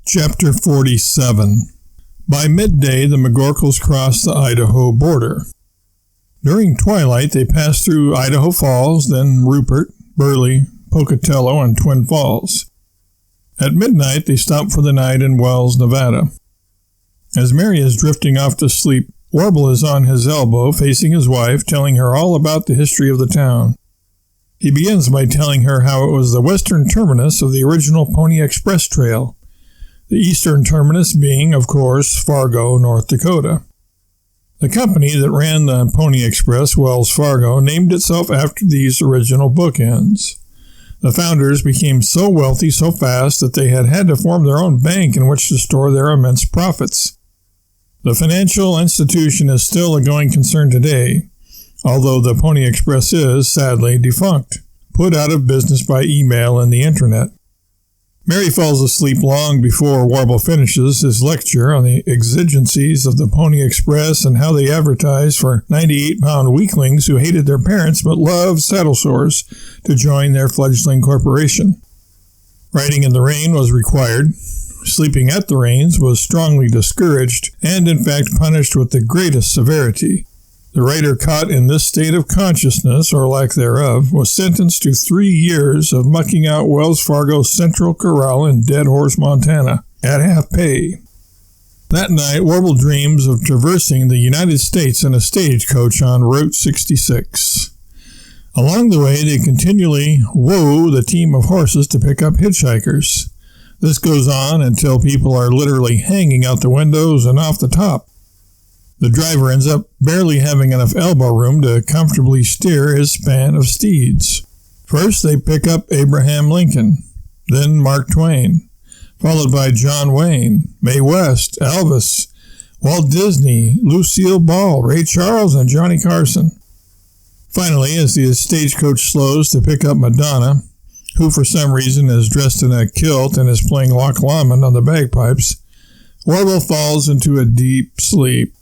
Chapter 47. By midday, the McGorkles crossed the Idaho border. During twilight, they passed through Idaho Falls, then Rupert, Burley, Pocatello, and Twin Falls. At midnight, they stopped for the night in Wells, Nevada. As Mary is drifting off to sleep, Warble is on his elbow, facing his wife, telling her all about the history of the town. He begins by telling her how it was the western terminus of the original Pony Express Trail, the eastern terminus being, of course, Fargo, North Dakota. The company that ran the Pony Express, Wells Fargo, named itself after these original bookends. The founders became so wealthy so fast that they had to form their own bank in which to store their immense profits. The financial institution is still a going concern today, although the Pony Express is, sadly, defunct, put out of business by email and the internet. Mary falls asleep long before Warble finishes his lecture on the exigencies of the Pony Express and how they advertised for 98-pound weaklings who hated their parents but loved saddle sores to join their fledgling corporation. Riding in the rain was required. Sleeping at the reins was strongly discouraged and, in fact, punished with the greatest severity. The rider caught in this state of consciousness, or lack thereof, was sentenced to 3 years of mucking out Wells Fargo's Central Corral in Dead Horse, Montana, at half pay. That night, Warble dreams of traversing the United States in a stagecoach on Route 66. Along the way, they continually woo the team of horses to pick up hitchhikers. This goes on until people are literally hanging out the windows and off the top. The driver ends up barely having enough elbow room to comfortably steer his span of steeds. First, they pick up Abraham Lincoln, then Mark Twain, followed by John Wayne, Mae West, Elvis, Walt Disney, Lucille Ball, Ray Charles, and Johnny Carson. Finally, as the stagecoach slows to pick up Madonna, who for some reason is dressed in a kilt and is playing Loch Lomond on the bagpipes, Warble falls into a deep sleep.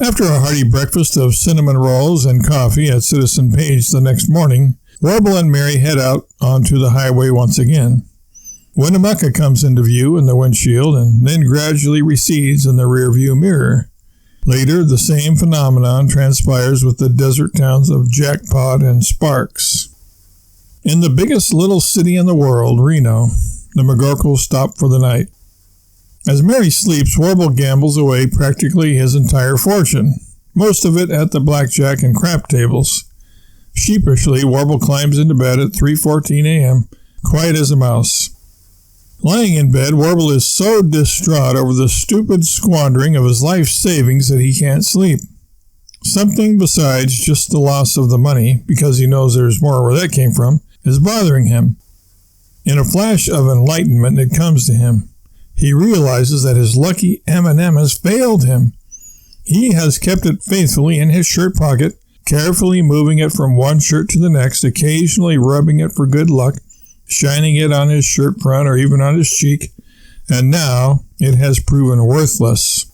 After a hearty breakfast of cinnamon rolls and coffee at Citizen Page the next morning, Warble and Mary head out onto the highway once again. Winnemucca comes into view in the windshield and then gradually recedes in the rearview mirror. Later, the same phenomenon transpires with the desert towns of Jackpot and Sparks. In the biggest little city in the world, Reno, the McGorkles stop for the night. As Mary sleeps, Warble gambles away practically his entire fortune, most of it at the blackjack and crap tables. Sheepishly, Warble climbs into bed at 3:14 a.m., quiet as a mouse. Lying in bed, Warble is so distraught over the stupid squandering of his life savings that he can't sleep. Something besides just the loss of the money, because he knows there's more where that came from, is bothering him. In a flash of enlightenment, it comes to him. He realizes that his lucky M&M has failed him. He has kept it faithfully in his shirt pocket, carefully moving it from one shirt to the next, occasionally rubbing it for good luck, shining it on his shirt front or even on his cheek, and now it has proven worthless.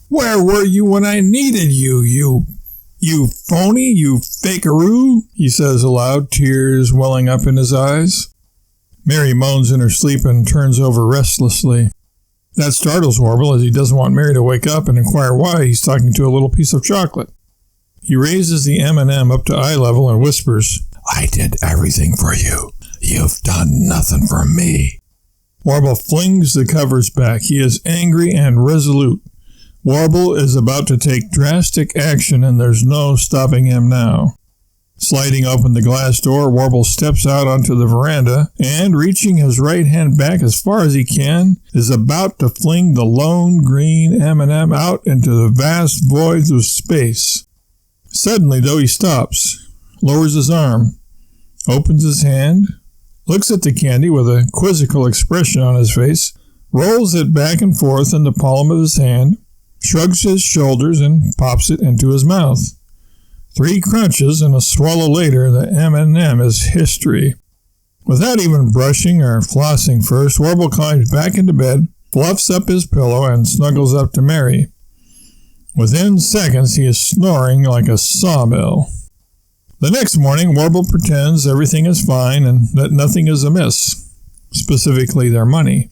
"Where were you when I needed you, you phony, you fakeroo?" he says aloud, tears welling up in his eyes. Mary moans in her sleep and turns over restlessly. That startles Warble, as he doesn't want Mary to wake up and inquire why he's talking to a little piece of chocolate. He raises the M&M up to eye level and whispers, "I did everything for you. You've done nothing for me." Warble flings the covers back. He is angry and resolute. Warble is about to take drastic action, and there's no stopping him now. Sliding open the glass door, Warble steps out onto the veranda and, reaching his right hand back as far as he can, is about to fling the lone green M&M out into the vast voids of space. Suddenly, though, he stops, lowers his arm, opens his hand, looks at the candy with a quizzical expression on his face, rolls it back and forth in the palm of his hand, shrugs his shoulders, and pops it into his mouth. 3 crunches and a swallow later, the M&M is history. Without even brushing or flossing first, Warble climbs back into bed, fluffs up his pillow, and snuggles up to Mary. Within seconds, he is snoring like a sawmill. The next morning, Warble pretends everything is fine and that nothing is amiss, specifically their money.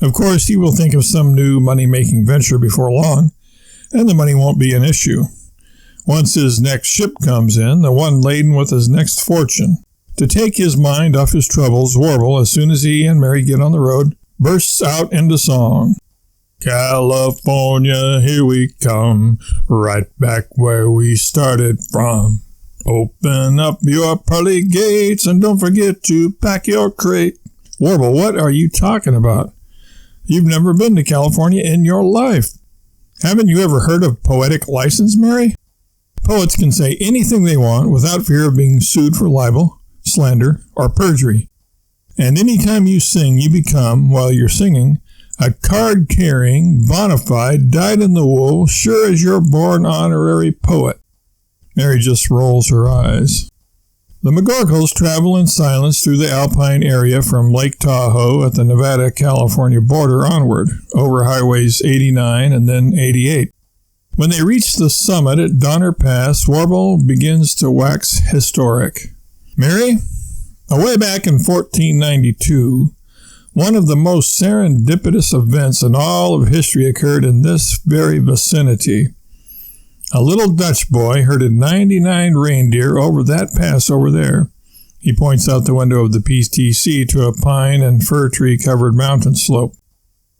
Of course, he will think of some new money-making venture before long, and the money won't be an issue. Once his next ship comes in, the one laden with his next fortune. To take his mind off his troubles, Warble, as soon as he and Mary get on the road, bursts out into song. California, here we come, right back where we started from. Open up your pearly gates and don't forget to pack your crate. Warble, what are you talking about? You've never been to California in your life. Haven't you ever heard of poetic license, Mary? Poets can say anything they want without fear of being sued for libel, slander, or perjury. And any time you sing, you become, while you're singing, a card-carrying, bona fide, dyed-in-the-wool, sure-as-you're-born honorary poet. Mary just rolls her eyes. The McGorkles travel in silence through the alpine area from Lake Tahoe at the Nevada-California border onward, over highways 89 and then 88. When they reach the summit at Donner Pass, Warble begins to wax historic. Mary, away back in 1492, one of the most serendipitous events in all of history occurred in this very vicinity. A little Dutch boy herded 99 reindeer over that pass over there. He points out the window of the PTC to a pine and fir tree covered mountain slope.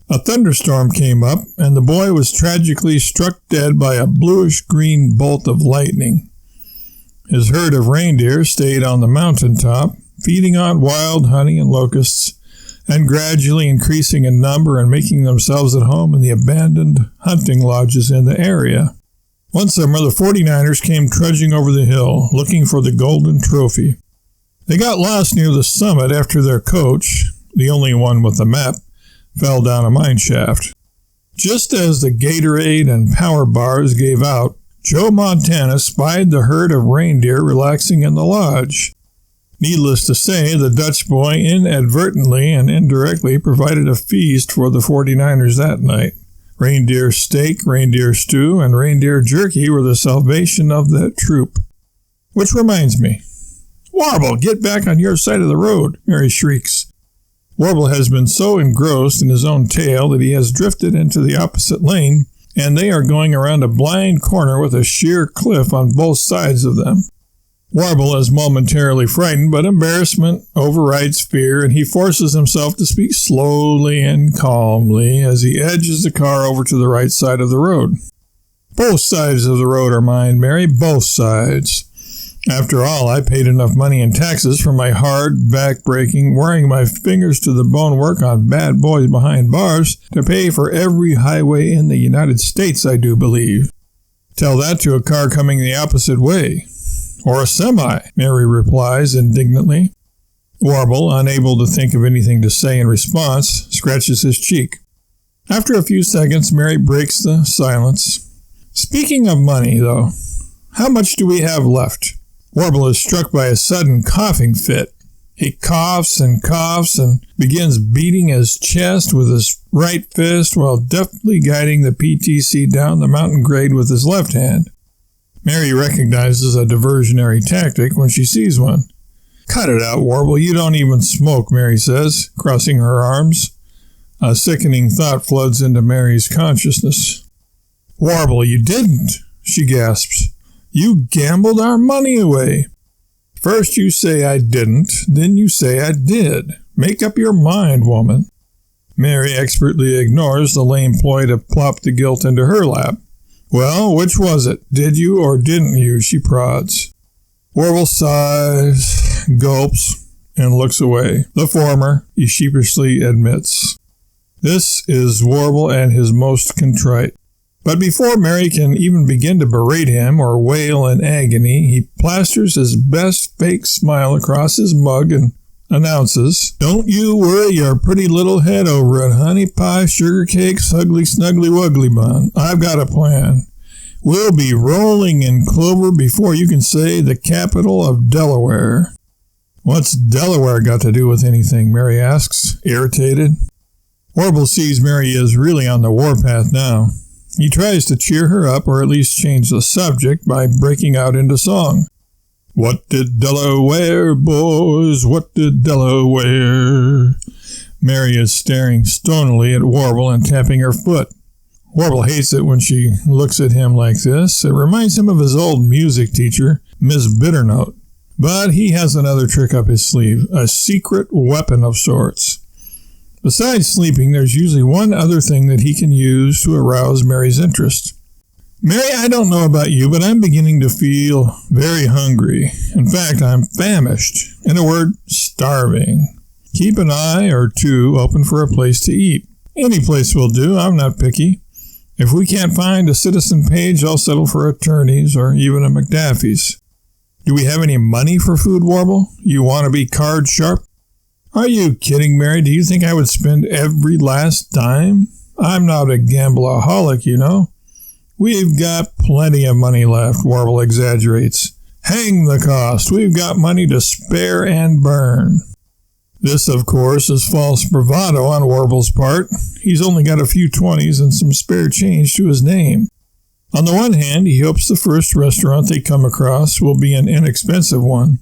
A thunderstorm came up, and the boy was tragically struck dead by a bluish-green bolt of lightning. His herd of reindeer stayed on the mountaintop, feeding on wild honey and locusts, and gradually increasing in number and making themselves at home in the abandoned hunting lodges in the area. One summer, the 49ers came trudging over the hill, looking for the golden trophy. They got lost near the summit after their coach, the only one with a map, fell down a mine shaft. Just as the Gatorade and power bars gave out, Joe Montana spied the herd of reindeer relaxing in the lodge. Needless to say, the Dutch boy inadvertently and indirectly provided a feast for the 49ers that night. Reindeer steak, reindeer stew, and reindeer jerky were the salvation of that troop. Which reminds me. Warble, get back on your side of the road, Mary shrieks. Warble has been so engrossed in his own tale that he has drifted into the opposite lane, and they are going around a blind corner with a sheer cliff on both sides of them. Warble is momentarily frightened, but embarrassment overrides fear, and he forces himself to speak slowly and calmly as he edges the car over to the right side of the road. Both sides of the road are mine, Mary, both sides. After all, I paid enough money in taxes for my hard, back-breaking, wearing my fingers to the bone work on bad boys behind bars to pay for every highway in the United States, I do believe. Tell that to a car coming the opposite way. Or a semi, Mary replies indignantly. Warble, unable to think of anything to say in response, scratches his cheek. After a few seconds, Mary breaks the silence. Speaking of money, though, how much do we have left? Warble is struck by a sudden coughing fit. He coughs and begins beating his chest with his right fist while deftly guiding the PTC down the mountain grade with his left hand. Mary recognizes a diversionary tactic when she sees one. Cut it out, Warble. You don't even smoke, Mary says, crossing her arms. A sickening thought floods into Mary's consciousness. Warble, you didn't, she gasps. You gambled our money away. First you say I didn't, then you say I did. Make up your mind, woman. Mary expertly ignores the lame ploy to plop the guilt into her lap. Well, which was it? Did you or didn't you? She prods. Warble sighs, gulps, and looks away. The former, he sheepishly admits. This is Warble at his most contrite. But before Mary can even begin to berate him or wail in agony, he plasters his best fake smile across his mug and announces, Don't you worry your pretty little head over it, honey pie, sugar cakes, ugly snuggly wuggly bun. I've got a plan. We'll be rolling in clover before you can say the capital of Delaware. What's Delaware got to do with anything? Mary asks, irritated. Warble sees Mary is really on the warpath now. He tries to cheer her up or at least change the subject by breaking out into song. What did Delaware, boys, what did Delaware? Mary is staring stonily at Warble and tapping her foot. Warble hates it when she looks at him like this. It reminds him of his old music teacher, Miss Bitternote. But he has another trick up his sleeve, a secret weapon of sorts. Besides sleeping, there's usually one other thing that he can use to arouse Mary's interest. Mary, I don't know about you, but I'm beginning to feel very hungry. In fact, I'm famished. In a word, starving. Keep an eye or two open for a place to eat. Any place will do. I'm not picky. If we can't find a Citizen Page, I'll settle for attorneys or even a McDaffie's. Do we have any money for food, Warble? You want to be card sharp? Are you kidding, Mary? Do you think I would spend every last dime? I'm not a gambleaholic, you know. We've got plenty of money left, Warble exaggerates. Hang the cost. We've got money to spare and burn. This, of course, is false bravado on Warble's part. He's only got a few 20s and some spare change to his name. On the one hand, he hopes the first restaurant they come across will be an inexpensive one.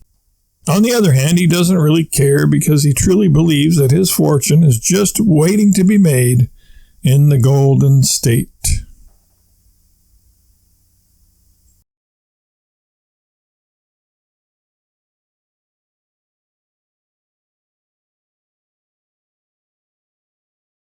On the other hand, he doesn't really care because he truly believes that his fortune is just waiting to be made in the Golden State.